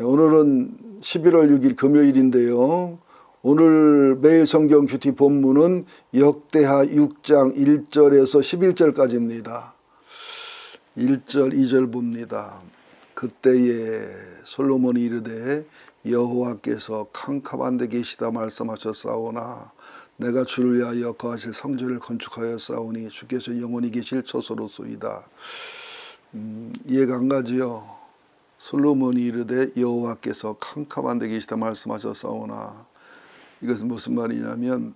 오늘은 11월 6일 금요일인데요. 오늘 매일 성경 큐티 본문은 역대하 6장 1절에서 11절까지입니다. 1절 2절 봅니다. 그때에 솔로몬이 이르되 여호와께서 캄캄한 데 계시다 말씀하셨사오나 내가 주를 위하여 거하실 성전을 건축하였사오니 주께서 영원히 계실 처소로소이다. 이해가 안 가지요. 솔로몬이 이르되 여호와께서 캄캄한 데 계시다 말씀하셨사오나, 이것은 무슨 말이냐면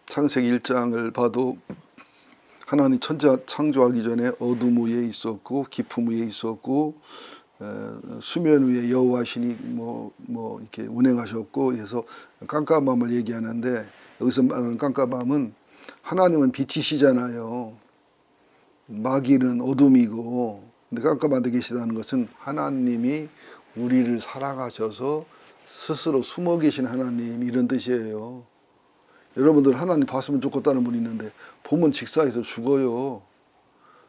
창세기 1장을 봐도 하나님 천지 창조하기 전에 어둠 위에 있었고 깊음 위에 있었고 수면 위에 여호와신이 뭐 이렇게 운행하셨고, 그래서 깜깜함을 얘기하는데, 여기서 말하는 깜깜함은 하나님은 빛이시잖아요. 마귀는 어둠이고, 근데 깜깜한 데 계시다는 것은 하나님이 우리를 사랑하셔서 스스로 숨어 계신 하나님, 이런 뜻이에요. 여러분들 하나님 봤으면 좋겠다는 분이 있는데 보면 직사해서 죽어요.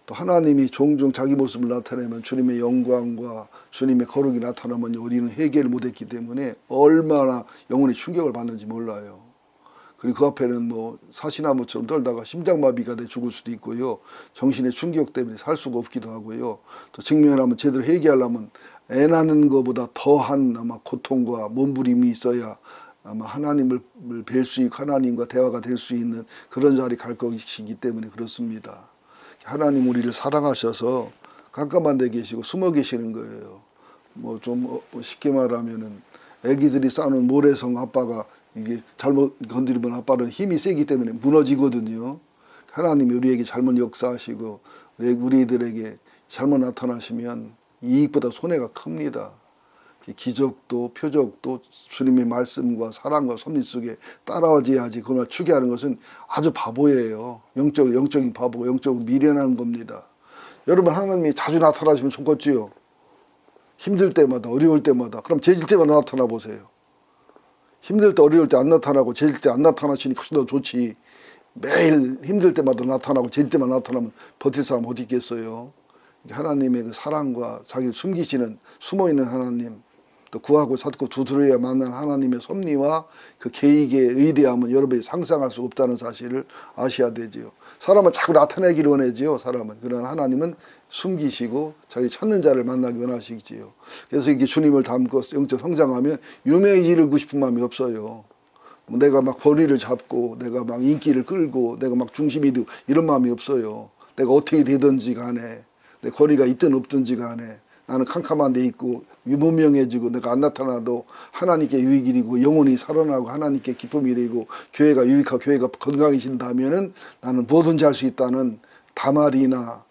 또 하나님이 종종 자기 모습을 나타내면, 주님의 영광과 주님의 거룩이 나타나면 우리는 해결을 못했기 때문에 얼마나 영혼이 충격을 받는지 몰라요. 그리고 그 앞에는 뭐 사시나무처럼 떨다가 심장마비가 돼 죽을 수도 있고요. 정신의 충격 때문에 살 수가 없기도 하고요. 또 직면하면 제대로 해결하려면 애 낳는 것보다 더한 아마 고통과 몸부림이 있어야 아마 하나님을 뵐 수 있고 하나님과 대화가 될 수 있는 그런 자리 갈 것이기 때문에 그렇습니다. 하나님 우리를 사랑하셔서 깜깜한 데 계시고 숨어 계시는 거예요. 뭐 좀 쉽게 말하면은 애기들이 싸는 모래성 아빠가 이게 잘못 건드리면 아빠는 힘이 세기 때문에 무너지거든요. 하나님이 우리에게 잘못 역사하시고 우리들에게 잘못 나타나시면 이익보다 손해가 큽니다. 기적도 표적도 주님의 말씀과 사랑과 섭리 속에 따라와야지 그걸 추구하는 것은 아주 바보예요. 영적인 바보, 영적으로 미련한 겁니다. 여러분, 하나님이 자주 나타나시면 좋겠지요. 힘들 때마다, 어려울 때마다. 그럼 재질 때마다 나타나 보세요. 힘들 때, 어려울 때 안 나타나고 재질 때 안 나타나시니 훨씬 더 좋지. 매일 힘들 때마다 나타나고 재질 때만 나타나면 버틸 사람 어디 있겠어요. 하나님의 그 사랑과 자기를 숨기시는, 숨어있는 하나님, 또 구하고 찾고 두드려야 만난 하나님의 섭리와 그 계획의 의대함은 여러분이 상상할 수 없다는 사실을 아셔야 되지요. 사람은 자꾸 나타내기를 원하지요. 사람은. 그러나 하나님은 숨기시고 자기 찾는 자를 만나기 원하시지요. 그래서 이게 주님을 닮고 영적 성장하면 유명해지고 싶은 마음이 없어요. 내가 막 거리를 잡고 내가 막 인기를 끌고 내가 막 중심이 되고 이런 마음이 없어요. 내가 어떻게 되든지 간에, 내 거리가 있든 없든지 간에 나는 캄캄한 데 있고 무명해지고 내가 안 나타나도 하나님께 유익이 되고 영혼이 살아나고 하나님께 기쁨이 되고 교회가 유익하고 교회가 건강해진다면은 나는 뭐든지 할 수 있다는 다말이나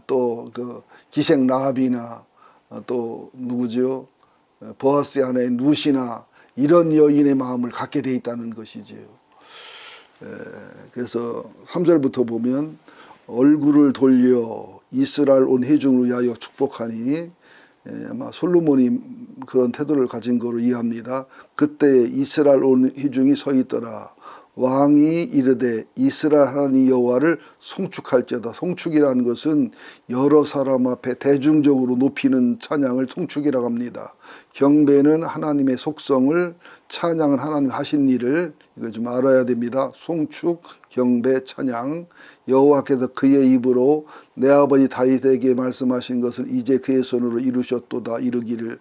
또 그 기생 라합이나 또 누구죠? 보아스의 아내 룻이나 이런 여인의 마음을 갖게 돼 있다는 것이지요. 그래서 3절부터 보면 얼굴을 돌려 이스라엘 온 회중을 위하여 축복하니, 아마 솔로몬이 그런 태도를 가진 거로 이해합니다. 그때 이스라엘 온 회중이 서 있더라. 왕이 이르되 이스라엘 하나님 여호와를 송축할지어다. 송축이라는 것은 여러 사람 앞에 대중적으로 높이는 찬양을 송축이라고 합니다. 경배는 하나님의 속성을, 찬양은 하나님 하신 일을, 이걸 좀 알아야 됩니다. 송축, 경배, 찬양. 여호와께서 그의 입으로 내 아버지 다윗에게 말씀하신 것을 이제 그의 손으로 이루셨도다. 이르기를,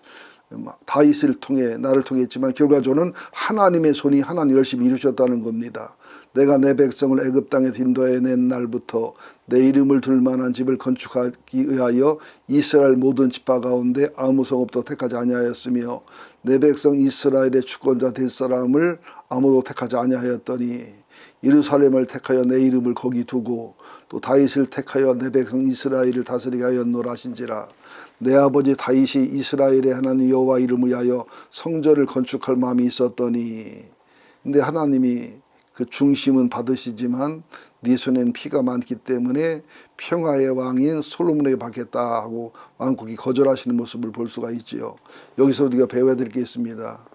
다윗을 통해 나를 통했지만 결과적으로는 하나님의 손이 하나님 열심히 이루셨다는 겁니다. 내가 내 백성을 애굽 땅에서 인도해낸 날부터 내 이름을 둘 만한 집을 건축하기 위하여 이스라엘 모든 지파 가운데 아무 성읍도 택하지 아니하였으며 내 백성 이스라엘의 주권자 될 사람을 아무도 택하지 아니하였더니 예루살렘을 택하여 내 이름을 거기 두고 또 다윗을 택하여 내 백성 이스라엘을 다스리게 하였노라 하신지라. 내 아버지 다윗이 이스라엘의 하나님 여호와 이름을 위하여 성전을 건축할 마음이 있었더니, 근데 하나님이 그 중심은 받으시지만 네 손에는 피가 많기 때문에 평화의 왕인 솔로몬에게 받겠다 하고 왕국이 거절하시는 모습을 볼 수가 있지요. 여기서 우리가 배워야 될 게 있습니다.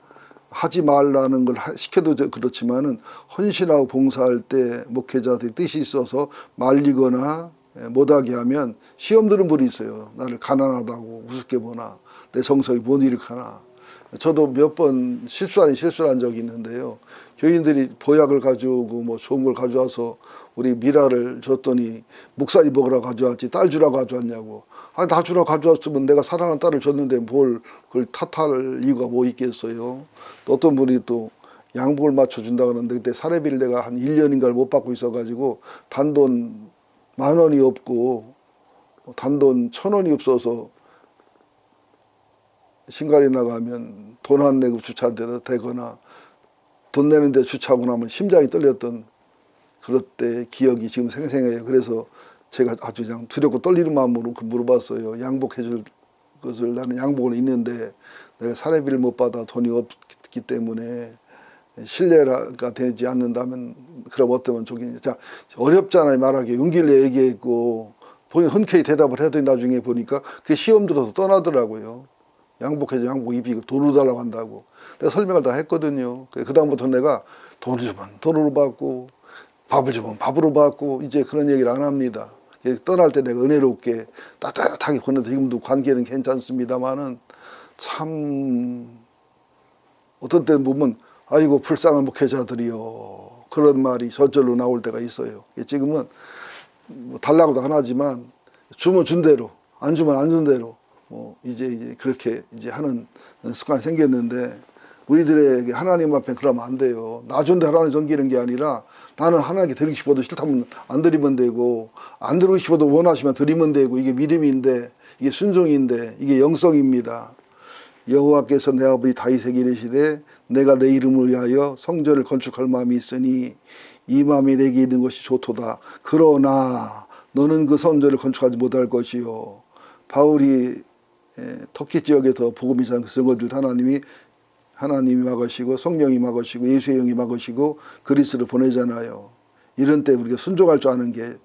하지 말라는 걸 시켜도 그렇지만은 헌신하고 봉사할 때 목회자들이 뜻이 있어서 말리거나 못하게 하면 시험 드는 분이 있어요. 나를 가난하다고 우습게 보나, 내 정성이 못 일으키나. 저도 몇 번 실수를 한 적이 있는데요. 교인들이 보약을 가져오고 뭐 좋은 걸 가져와서 우리 미라를 줬더니 목사님 먹으라고 가져왔지 딸 주라고 가져왔냐고. 아니, 나 주라고 가져왔으면 내가 사랑하는 딸을 줬는데 뭘 그걸 탓할 이유가 뭐 있겠어요. 또 어떤 분이 또 양복을 맞춰준다 그러는데 그때 사례비를 내가 한 1년인가를 못 받고 있어가지고 단돈 10,000원이 없고 단돈 1,000원이 없어서 신갈이 나가면 돈 안 내고 주차한데 되거나 돈 내는데 주차하고 나면 심장이 떨렸던 그럴 때 기억이 지금 생생해요. 그래서 제가 아주 그냥 두렵고 떨리는 마음으로 물어봤어요. 양복해 줄 것을 나는 양복은 있는데 내가 사례비를 못 받아 돈이 없기 때문에 신뢰가 되지 않는다면 그럼 어떠면 저기 자 어렵잖아요. 말하기 용기를 얘기했고 본인 흔쾌히 대답을 해더니 나중에 보니까 그게 시험 들어서 떠나더라고요. 양복해줘 양복 입히고 돈으로 달라고 한다고 내가 설명을 다 했거든요. 그 다음부터 내가 돈을 주면 돈으로 받고 밥을 주면 밥으로 받고 이제 그런 얘기를 안 합니다. 떠날 때 내가 은혜롭게 따뜻하게 보내도 지금도 관계는 괜찮습니다만은 참 어떤 때는 보면 아이고 불쌍한 목회자들이요 그런 말이 저절로 나올 때가 있어요. 지금은 뭐 달라고도 안 하지만 주면 준 대로 안 주면 안 준 대로 뭐 이제 그렇게 이제 하는 습관이 생겼는데 우리들에게 하나님 앞에 그러면 안 돼요. 나 준대 하나님 섬기는 게 아니라 나는 하나님께 드리고 싶어도 싫다면 안 드리면 되고 안 드리고 싶어도 원하시면 드리면 되고 이게 믿음인데 이게 순종인데 이게 영성입니다. 여호와께서 내 아버지 다윗에게 이르시되 내가 내 이름을 위하여 성전을 건축할 마음이 있으니 이 마음이 내게 있는 것이 좋도다. 그러나 너는 그 성전을 건축하지 못할 것이요. 바울이 터키 지역에서 복음이 전한 성도들 하나님이 막으시고 성령이 막으시고 예수의 영이 막으시고 그리스를 보내잖아요. 이런 때 우리가 순종할 줄 아는 게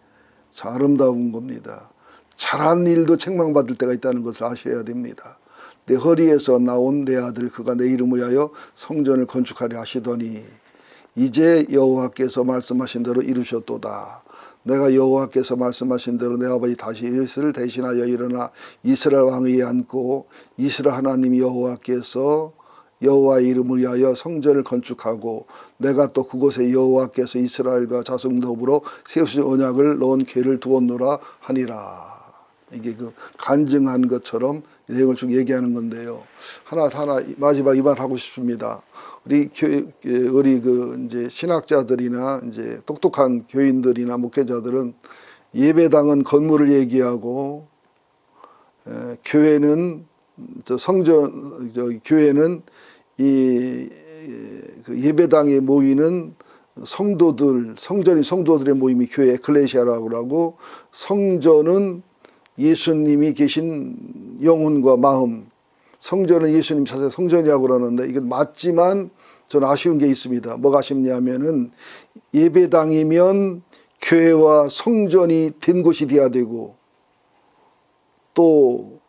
참 아름다운 겁니다. 잘한 일도 책망받을 때가 있다는 것을 아셔야 됩니다. 내 허리에서 나온 내 아들 그가 내 이름을 위하여 성전을 건축하려 하시더니 이제 여호와께서 말씀하신 대로 이루셨도다. 내가 여호와께서 말씀하신 대로 내 아버지 다윗을 대신하여 일어나 이스라엘 왕위에 앉고 이스라엘 하나님 여호와께서 여호와의 이름을 위하여 성전을 건축하고 내가 또 그곳에 여호와께서 이스라엘과 자손 더불어 세우신 언약을 넣은 궤를 두었노라 하니라. 이게 그 간증한 것처럼 내용을 쭉 얘기하는 건데요. 하나 마지막 이 말 하고 싶습니다. 우리 그 이제 신학자들이나 이제 똑똑한 교인들이나 목회자들은 예배당은 건물을 얘기하고 교회는 교회는 그 예배당에 모이는 성도들의 모임이 교회 에클레시아라고 하고 성전은 예수님이 계신 영혼과 마음, 성전은 예수님 자체 성전이라고 그러는데 이건 맞지만 저는 아쉬운 게 있습니다. 뭐가 아쉽냐면은 예배당이면 교회와 성전이 된 곳이 돼야 되고 또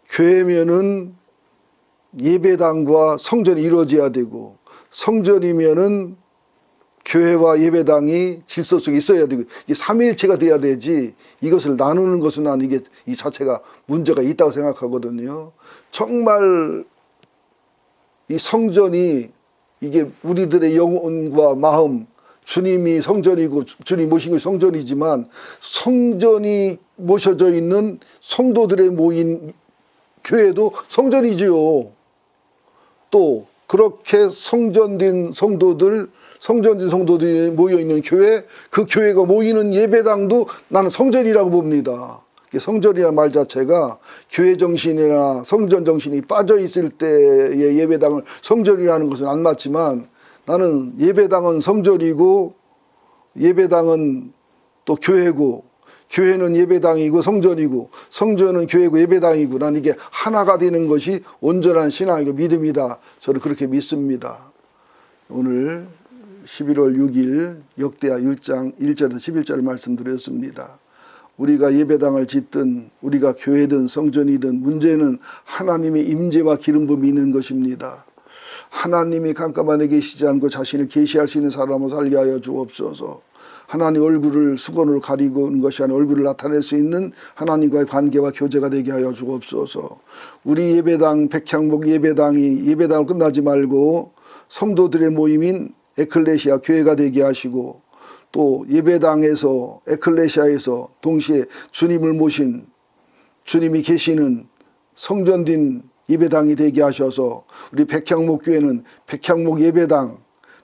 교회면은 예배당과 성전이 이루어져야 되고 성전이면은 교회와 예배당이 질서 속에 있어야 되고 이게 삼위일체가 돼야 되지 이것을 나누는 것은 난 이게 이 자체가 문제가 있다고 생각하거든요. 정말 이 성전이 이게 우리들의 영혼과 마음 주님이 성전이고 주님 모신 것이 성전이지만 성전이 모셔져 있는 성도들의 모인 교회도 성전이지요. 또 그렇게 성전된 성도들이 모여있는 교회, 그 교회가 모이는 예배당도 나는 성전이라고 봅니다. 성전이라는 말 자체가 교회 정신이나 성전 정신이 빠져있을 때의 예배당을 성전이라는 것은 안 맞지만 나는 예배당은 성전이고 예배당은 또 교회고 교회는 예배당이고 성전이고 성전은 교회고 예배당이고 난 이게 하나가 되는 것이 온전한 신앙이고 믿음이다. 저는 그렇게 믿습니다. 오늘 11월 6일 역대하 1장 1절에서 11절 말씀드렸습니다. 우리가 예배당을 짓든 우리가 교회든 성전이든 문제는 하나님의 임재와 기름 부음이 있는 것입니다. 하나님이 깜깜한 데 계시지 않고 자신을 계시할 수 있는 사람을 살게 하여 주옵소서. 하나님 얼굴을 수건으로 가리고는 것이 아니라 얼굴을 나타낼 수 있는 하나님과의 관계와 교제가 되게 하여 주옵소서. 우리 예배당 백향목 예배당이 예배당을 끝나지 말고 성도들의 모임인 에클레시아 교회가 되게 하시고, 또 예배당에서 에클레시아에서 동시에 주님을 모신 주님이 계시는 성전된 예배당이 되게 하셔서 우리 백향목 교회는 백향목 예배당,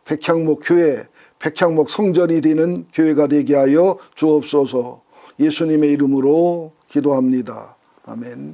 백향목 교회, 백향목 성전이 되는 교회가 되게 하여 주옵소서. 예수님의 이름으로 기도합니다. 아멘.